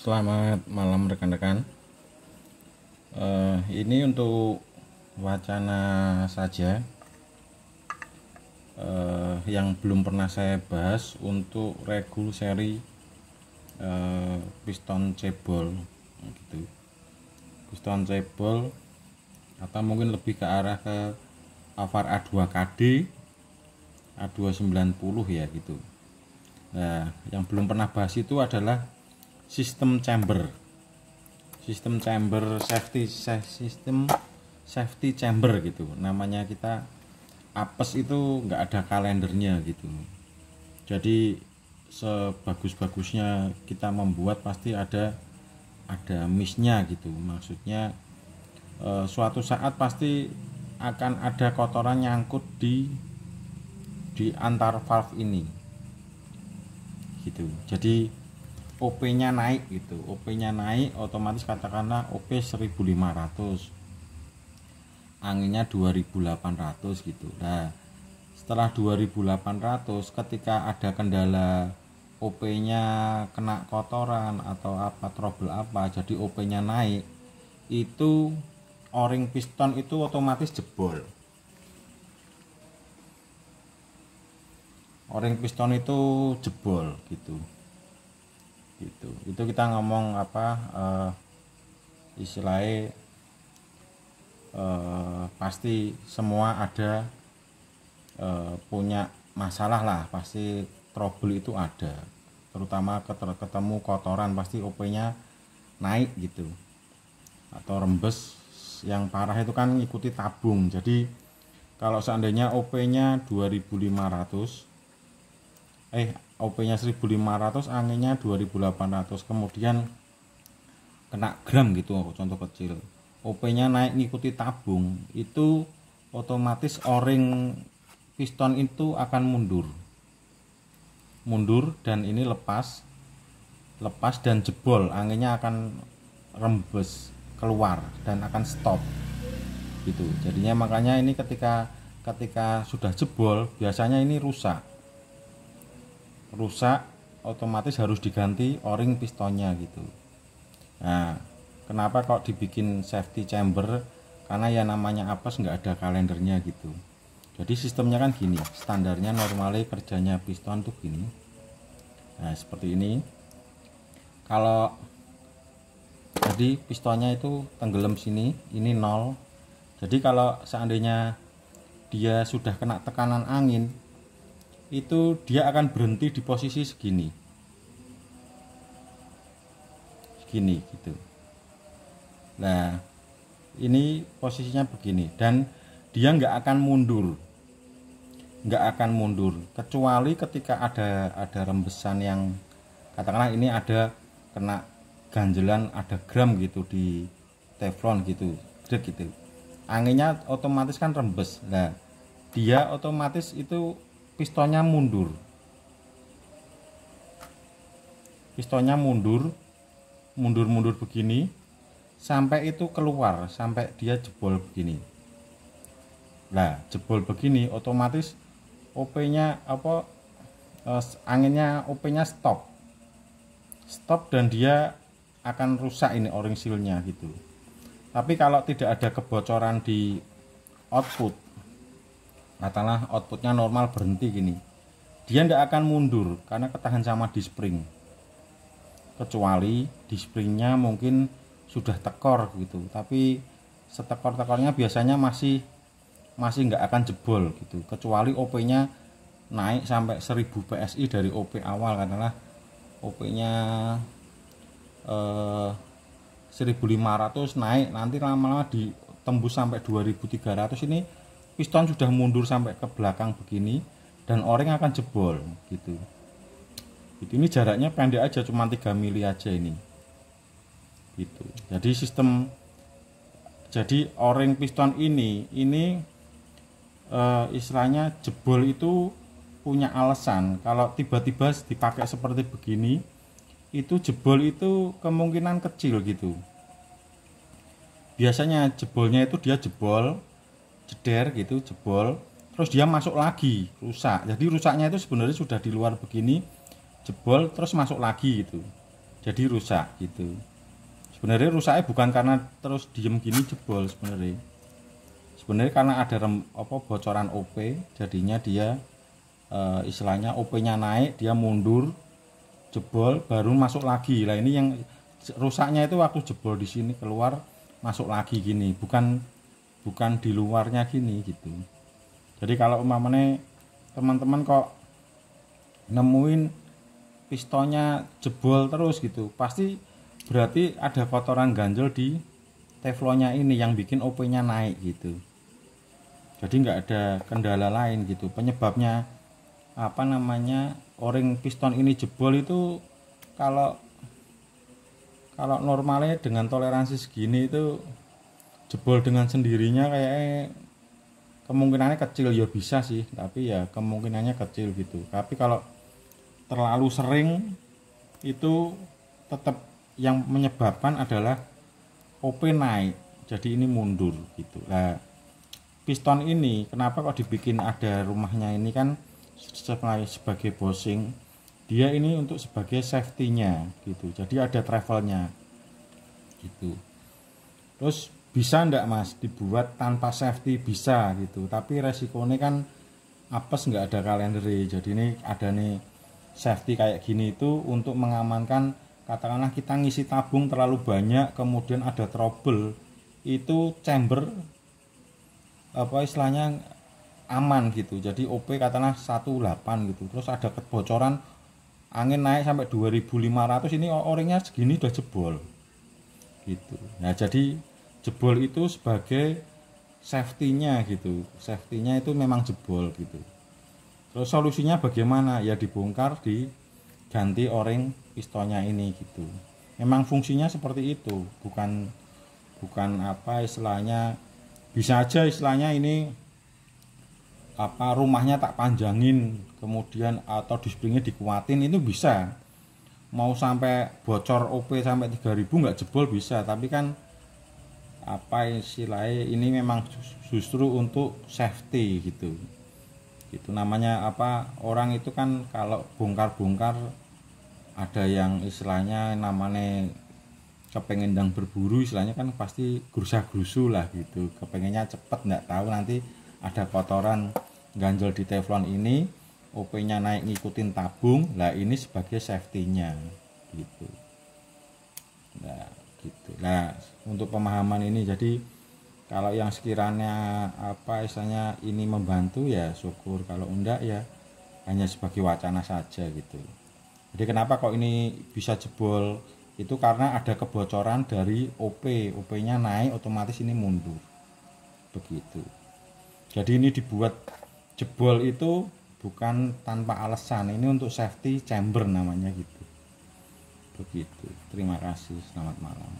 Selamat malam rekan-rekan. Ini untuk wacana saja yang belum pernah saya bahas untuk regul seri piston cebol gitu. Piston cebol atau mungkin lebih ke arah ke Avar A2KD A290 ya gitu. Nah, yang belum pernah bahas itu adalah sistem chamber safety chamber gitu namanya. Kita apes itu nggak ada kalendernya gitu, jadi sebagus-bagusnya kita membuat pasti ada missnya gitu. Maksudnya suatu saat pasti akan ada kotoran nyangkut di antar valve ini gitu. Jadi OP-nya naik gitu. OP-nya naik otomatis katakanlah OP 1500, anginnya 2800 gitu. Nah, setelah 2800 ketika ada kendala OP-nya kena kotoran atau apa trouble apa, jadi OP-nya naik, itu o-ring piston itu otomatis jebol. O-ring piston itu jebol gitu. Itu kita ngomong apa istilahnya pasti semua ada punya masalah lah, pasti trouble itu ada, terutama ketemu kotoran pasti OP-nya naik gitu, atau rembes yang parah itu kan ngikuti tabung. Jadi kalau seandainya OP-nya 2500 OP-nya 1500, anginnya 2800, kemudian kena gram gitu, contoh kecil, OP-nya naik ngikuti tabung, itu otomatis o-ring piston itu akan mundur dan ini lepas dan jebol, anginnya akan rembes keluar dan akan stop gitu. Jadinya makanya ini ketika sudah jebol biasanya ini rusak otomatis harus diganti o-ring pistonnya gitu. Nah, kenapa kok dibikin safety chamber? Karena ya namanya apes nggak ada kalendernya gitu. Jadi sistemnya kan gini, standarnya normalnya kerjanya piston tuh gini. Nah, seperti ini. Kalau tadi pistonnya itu tenggelam sini, ini 0. Jadi kalau seandainya dia sudah kena tekanan angin, itu dia akan berhenti di posisi segini gitu. Nah, ini posisinya begini dan dia nggak akan mundur kecuali ketika ada rembesan yang katakanlah ini ada kena ganjelan, ada gram gitu di teflon gitu, anginnya otomatis kan rembes. Nah, dia otomatis itu pistonnya mundur begini sampai itu keluar, sampai dia jebol begini. Nah, jebol begini otomatis OP-nya anginnya OP-nya stop dan dia akan rusak ini o-ring seal-nya gitu. Tapi kalau tidak ada kebocoran di output, katakanlah outputnya normal berhenti gini, dia tidak akan mundur karena ketahan sama di spring, kecuali di springnya mungkin sudah tekor gitu. Tapi setekor-tekornya biasanya masih nggak akan jebol gitu, kecuali OP-nya naik sampai 1000 PSI dari OP awal, katakanlah OP-nya 1500 naik, nanti lama-lama ditembus sampai 2300, ini piston sudah mundur sampai ke belakang begini dan o-ring akan jebol gitu. Ini jaraknya pendek aja, cuma 3 mili aja ini gitu. Jadi o-ring piston ini istilahnya jebol itu punya alasan. Kalau tiba-tiba dipakai seperti begini, itu jebol itu kemungkinan kecil gitu. Biasanya jebolnya itu dia jebol jeder gitu, jebol terus dia masuk lagi rusak. Jadi rusaknya itu sebenarnya sudah di luar begini, jebol terus masuk lagi gitu. jadi rusak gitu. Sebenarnya rusaknya bukan karena terus diem gini jebol, sebenarnya karena ada bocoran OP, jadinya dia istilahnya OP-nya naik, dia mundur, jebol, baru masuk lagi. Lah ini yang rusaknya itu waktu jebol di sini keluar masuk lagi gini, bukan di luarnya gini gitu. Jadi kalau umpamanya teman-teman kok nemuin pistonnya jebol terus gitu, pasti berarti ada kotoran ganjel di teflonnya ini yang bikin OP-nya naik gitu. Jadi nggak ada kendala lain gitu. Penyebabnya apa namanya, o-ring piston ini jebol itu kalau normalnya dengan toleransi segini itu jebol dengan sendirinya kayak kemungkinannya kecil, ya bisa sih, tapi ya kemungkinannya kecil gitu. Tapi kalau terlalu sering itu tetap yang menyebabkan adalah OP naik, jadi ini mundur gitu. Nah, piston ini kenapa kok dibikin ada rumahnya ini kan sebagai bushing, dia ini untuk sebagai safety-nya gitu. Jadi ada travelnya gitu. Terus bisa ndak Mas dibuat tanpa safety? Bisa gitu, tapi resikonya kan apes, nggak ada kalender. Jadi ini ada nih safety kayak gini itu untuk mengamankan, katakanlah kita ngisi tabung terlalu banyak kemudian ada trouble, itu chamber apa istilahnya aman gitu. Jadi OP katakanlah 18 gitu, terus ada kebocoran, angin naik sampai 2500, ini o-ringnya segini udah jebol gitu. Nah jadi jebol itu sebagai safety-nya gitu, safety-nya itu memang jebol gitu. Terus solusinya bagaimana? Ya dibongkar, diganti o-ring pistonnya ini gitu. Memang fungsinya seperti itu, bukan apa istilahnya, bisa aja istilahnya ini apa rumahnya tak panjangin kemudian atau dispringnya dikuatin, itu bisa. Mau sampai bocor OP sampai 3000 nggak jebol bisa, tapi kan apa istilahnya ini memang justru untuk safety gitu. Itu namanya apa, orang itu kan kalau bongkar-bongkar ada yang istilahnya namanya kepengen dan berburu, istilahnya kan pasti grusa-grusu lah gitu, kepengennya cepet, nggak tahu nanti ada kotoran ganjel di teflon ini, OP-nya naik ngikutin tabung. Lah ini sebagai safety-nya gitu. Nah gitu. Nah untuk pemahaman ini, jadi kalau yang sekiranya apa istilahnya ini membantu ya syukur, kalau enggak ya hanya sebagai wacana saja gitu. Jadi kenapa kok ini bisa jebol, itu karena ada kebocoran dari OP-nya naik otomatis ini mundur begitu. Jadi ini dibuat jebol itu bukan tanpa alasan, ini untuk safety chamber namanya gitu begitu. Terima kasih, selamat malam.